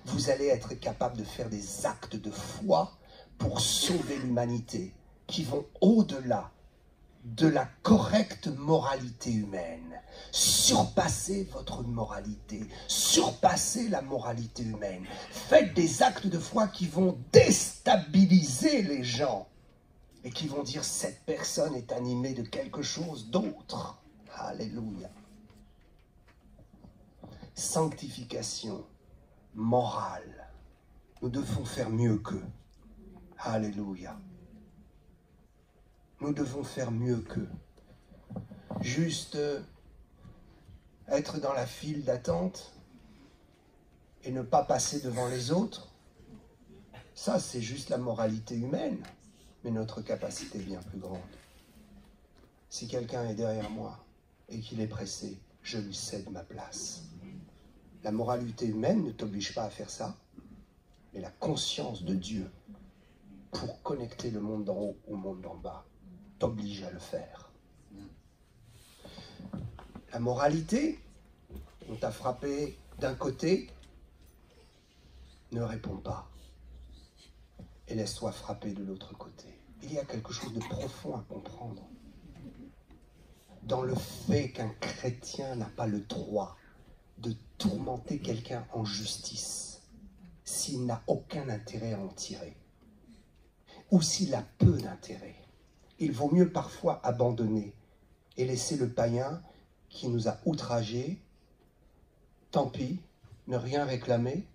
Vous allez être capable de faire des actes de foi pour sauver l'humanité qui vont au-delà de la correcte moralité humaine. Surpassez votre moralité, surpassez la moralité humaine. Faites des actes de foi qui vont déstabiliser les gens et qui vont dire cette personne est animée de quelque chose d'autre. Alléluia. Sanctification morale. Nous devons faire mieux qu'eux. Alléluia. Nous devons faire mieux qu'eux. Juste être dans la file d'attente et ne pas passer devant les autres, ça c'est juste la moralité humaine, mais notre capacité est bien plus grande. Si quelqu'un est derrière moi et qu'il est pressé, je lui cède ma place. La moralité humaine ne t'oblige pas à faire ça, mais la conscience de Dieu pour connecter le monde d'en haut au monde d'en bas t'oblige à le faire. La moralité, on t'a frappé d'un côté, ne réponds pas et laisse-toi frapper de l'autre côté. Il y a quelque chose de profond à comprendre dans le fait qu'un chrétien n'a pas le droit de tourmenter quelqu'un en justice s'il n'a aucun intérêt à en tirer ou s'il a peu d'intérêt. Il vaut mieux parfois abandonner et laisser le païen qui nous a outragés, tant pis, ne rien réclamer.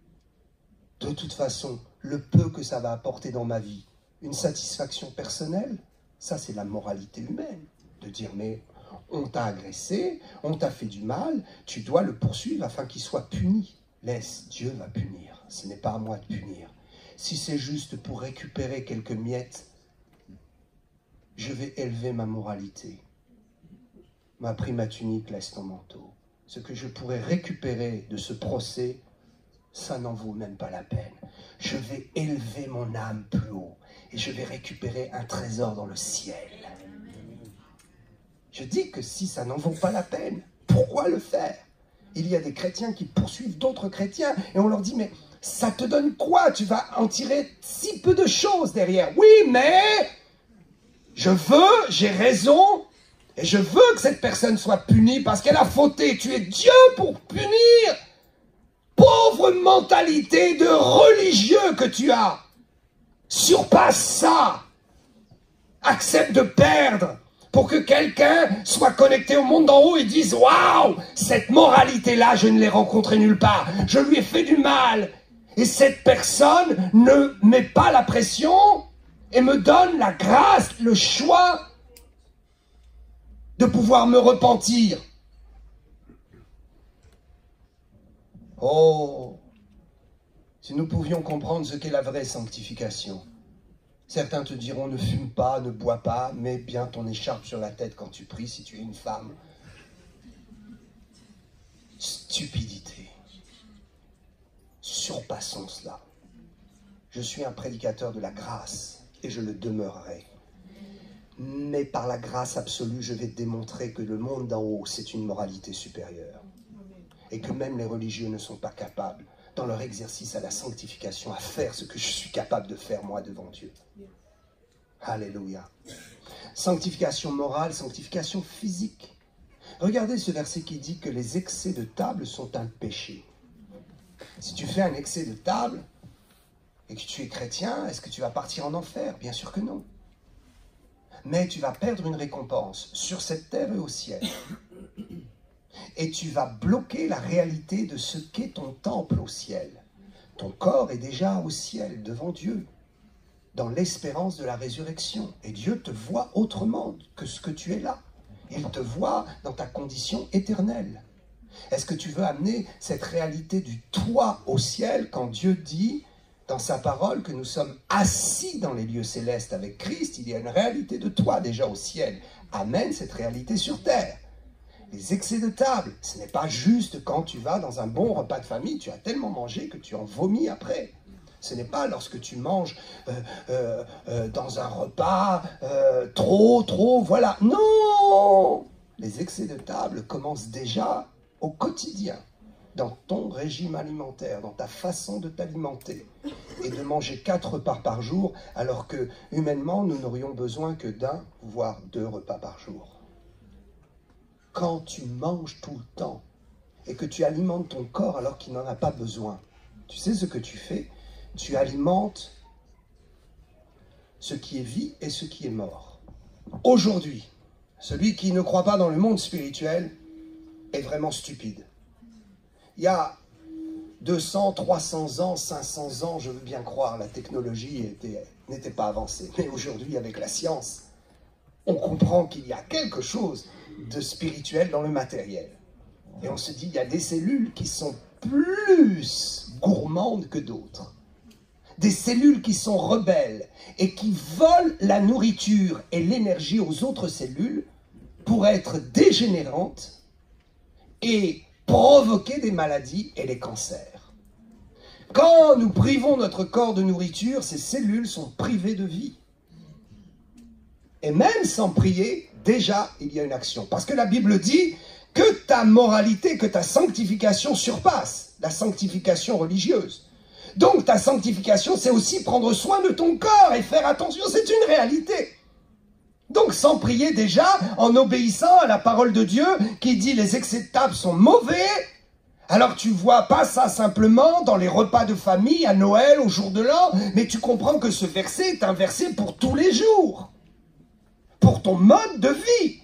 De toute façon, le peu que ça va apporter dans ma vie, une satisfaction personnelle, ça c'est la moralité humaine, de dire mais on t'a agressé, on t'a fait du mal, tu dois le poursuivre afin qu'il soit puni. Laisse, Dieu va punir, ce n'est pas à moi de punir. Si c'est juste pour récupérer quelques miettes, je vais élever ma moralité. M'a pris ma tunique, laisse ton manteau. Ce que je pourrais récupérer de ce procès, ça n'en vaut même pas la peine. Je vais élever mon âme plus haut et je vais récupérer un trésor dans le ciel. Je dis que si ça n'en vaut pas la peine, pourquoi le faire? Il y a des chrétiens qui poursuivent d'autres chrétiens et on leur dit mais ça te donne quoi? Tu vas en tirer si peu de choses derrière. Oui, mais j'ai raison et je veux que cette personne soit punie parce qu'elle a fauté. Tu es Dieu pour punir. Pauvre mentalité de religieux que tu as. Surpasse ça. Accepte de perdre pour que quelqu'un soit connecté au monde d'en haut et dise « Waouh, cette moralité-là, je ne l'ai rencontrée nulle part. Je lui ai fait du mal. » Et cette personne ne met pas la pression et me donne la grâce, le choix de pouvoir me repentir. Oh, si nous pouvions comprendre ce qu'est la vraie sanctification. Certains te diront, ne fume pas, ne bois pas, mets bien ton écharpe sur la tête quand tu pries si tu es une femme. Stupidité. Surpassons cela. Je suis un prédicateur de la grâce et je le demeurerai. Mais par la grâce absolue, je vais démontrer que le monde d'en haut, c'est une moralité supérieure. Et que même les religieux ne sont pas capables, dans leur exercice à la sanctification, à faire ce que je suis capable de faire moi devant Dieu. Alléluia. Sanctification morale, sanctification physique. Regardez ce verset qui dit que les excès de table sont un péché. Si tu fais un excès de table et que tu es chrétien, est-ce que tu vas partir en enfer? Bien sûr que non. Mais tu vas perdre une récompense sur cette terre et au ciel. Et tu vas bloquer la réalité de ce qu'est ton temple au ciel. Ton corps est déjà au ciel, devant Dieu, dans l'espérance de la résurrection. Et Dieu te voit autrement que ce que tu es là. Il te voit dans ta condition éternelle. Est-ce que tu veux amener cette réalité du toi au ciel quand Dieu dit dans sa parole que nous sommes assis dans les lieux célestes avec Christ? Il y a une réalité de toi déjà au ciel. Amène cette réalité sur terre. Les excès de table, ce n'est pas juste quand tu vas dans un bon repas de famille, tu as tellement mangé que tu en vomis après. Ce n'est pas lorsque tu manges dans un repas trop, voilà. Non! Les excès de table commencent déjà au quotidien, dans ton régime alimentaire, dans ta façon de t'alimenter, et de manger 4 repas par jour, alors que, humainement, nous n'aurions besoin que d'un, voire 2 repas par jour. Quand tu manges tout le temps, et que tu alimentes ton corps alors qu'il n'en a pas besoin, tu sais ce que tu fais? Tu alimentes ce qui est vie et ce qui est mort. Aujourd'hui, celui qui ne croit pas dans le monde spirituel est vraiment stupide. Il y a 200, 300 ans, 500 ans, je veux bien croire, la technologie n'était pas avancée. Mais aujourd'hui, avec la science, on comprend qu'il y a quelque chose de spirituel dans le matériel. Et on se dit, il y a des cellules qui sont plus gourmandes que d'autres. Des cellules qui sont rebelles et qui volent la nourriture et l'énergie aux autres cellules pour être dégénérantes et provoquer des maladies et des cancers. Quand nous privons notre corps de nourriture, ces cellules sont privées de vie. Et même sans prier, déjà, il y a une action. Parce que la Bible dit que ta moralité, que ta sanctification surpasse la sanctification religieuse. Donc ta sanctification, c'est aussi prendre soin de ton corps et faire attention, c'est une réalité. Donc sans prier déjà, en obéissant à la parole de Dieu qui dit les excès de table sont mauvais, alors tu vois pas ça simplement dans les repas de famille, à Noël, au jour de l'an, mais tu comprends que ce verset est un verset pour tous les jours, pour ton mode de vie.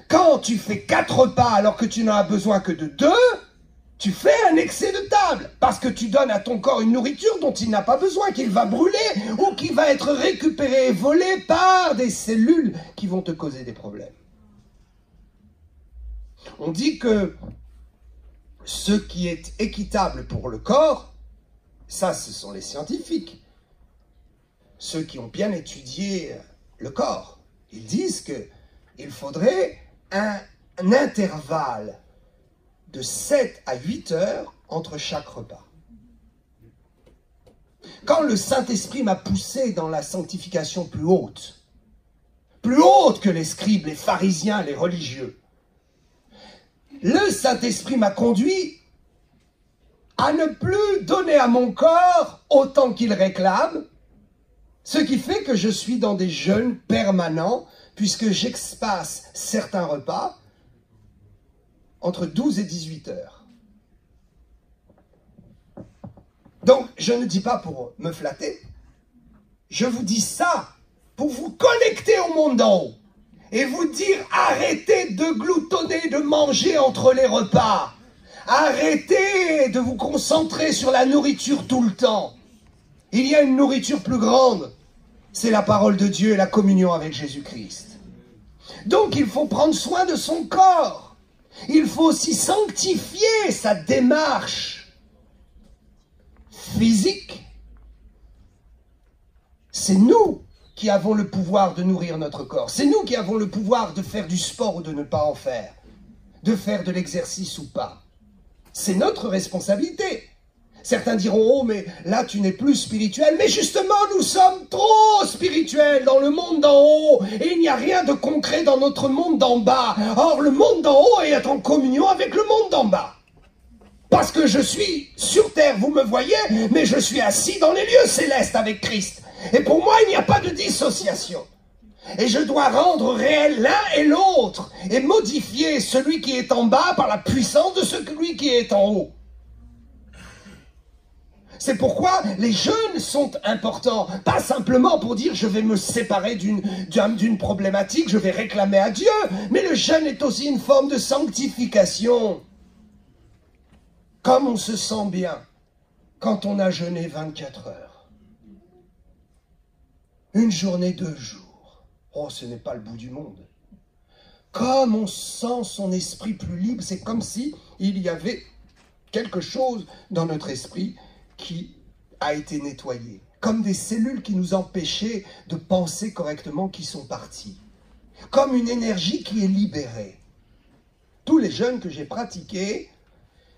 Quand tu fais 4 repas alors que tu n'en as besoin que de 2, tu fais un excès de table, parce que tu donnes à ton corps une nourriture dont il n'a pas besoin, qu'il va brûler, ou qui va être récupérée et volée par des cellules qui vont te causer des problèmes. On dit que ce qui est équitable pour le corps, ça ce sont les scientifiques, ceux qui ont bien étudié le corps, ils disent qu'il faudrait un intervalle de 7 à 8 heures entre chaque repas. Quand le Saint-Esprit m'a poussé dans la sanctification plus haute que les scribes, les pharisiens, les religieux, le Saint-Esprit m'a conduit à ne plus donner à mon corps autant qu'il réclame, ce qui fait que je suis dans des jeûnes permanents, puisque j'espace certains repas entre 12 et 18 heures. Donc, je ne dis pas pour me flatter, je vous dis ça pour vous connecter au monde d'en haut et vous dire arrêtez de gloutonner, de manger entre les repas. Arrêtez de vous concentrer sur la nourriture tout le temps. Il y a une nourriture plus grande, c'est la parole de Dieu et la communion avec Jésus-Christ. Donc il faut prendre soin de son corps. Il faut aussi sanctifier sa démarche physique. C'est nous qui avons le pouvoir de nourrir notre corps. C'est nous qui avons le pouvoir de faire du sport ou de ne pas en faire, de faire de l'exercice ou pas. C'est notre responsabilité. Certains diront, oh, mais là, tu n'es plus spirituel. Mais justement, nous sommes trop spirituels dans le monde d'en haut. Et il n'y a rien de concret dans notre monde d'en bas. Or, le monde d'en haut est en communion avec le monde d'en bas. Parce que je suis sur terre, vous me voyez, mais je suis assis dans les lieux célestes avec Christ. Et pour moi, il n'y a pas de dissociation. Et je dois rendre réel l'un et l'autre et modifier celui qui est en bas par la puissance de celui qui est en haut. C'est pourquoi les jeûnes sont importants, pas simplement pour dire je vais me séparer d'une problématique, je vais réclamer à Dieu, mais le jeûne est aussi une forme de sanctification. Comme on se sent bien quand on a jeûné 24 heures. Une journée, 2 jours. Oh, ce n'est pas le bout du monde. Comme on sent son esprit plus libre, c'est comme si il y avait quelque chose dans notre esprit qui a été nettoyé. Comme des cellules qui nous empêchaient de penser correctement qui sont parties. Comme une énergie qui est libérée. Tous les jeûnes que j'ai pratiqués,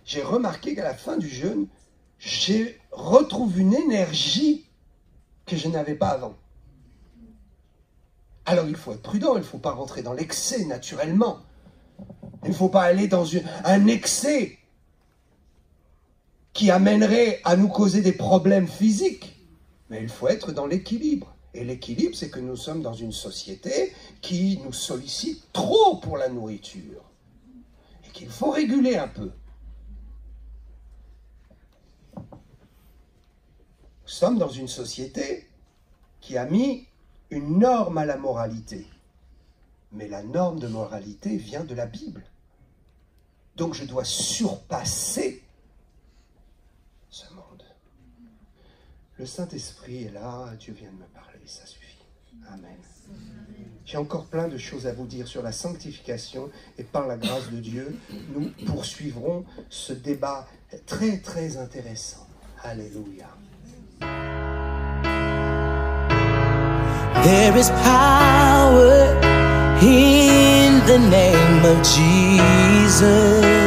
j'ai remarqué qu'à la fin du jeûne, je retrouve une énergie que je n'avais pas avant. Alors il faut être prudent, il ne faut pas rentrer dans l'excès naturellement. Il ne faut pas aller dans un excès qui amènerait à nous causer des problèmes physiques. Mais il faut être dans l'équilibre. Et l'équilibre, c'est que nous sommes dans une société qui nous sollicite trop pour la nourriture. Et qu'il faut réguler un peu. Nous sommes dans une société qui a mis une norme à la moralité. Mais la norme de moralité vient de la Bible. Donc je dois surpasser ce monde. Le Saint-Esprit est là, Dieu vient de me parler, ça suffit. Amen. J'ai encore plein de choses à vous dire sur la sanctification et par la grâce de Dieu, nous poursuivrons ce débat très très intéressant. Alléluia. There is power in the name of Jesus.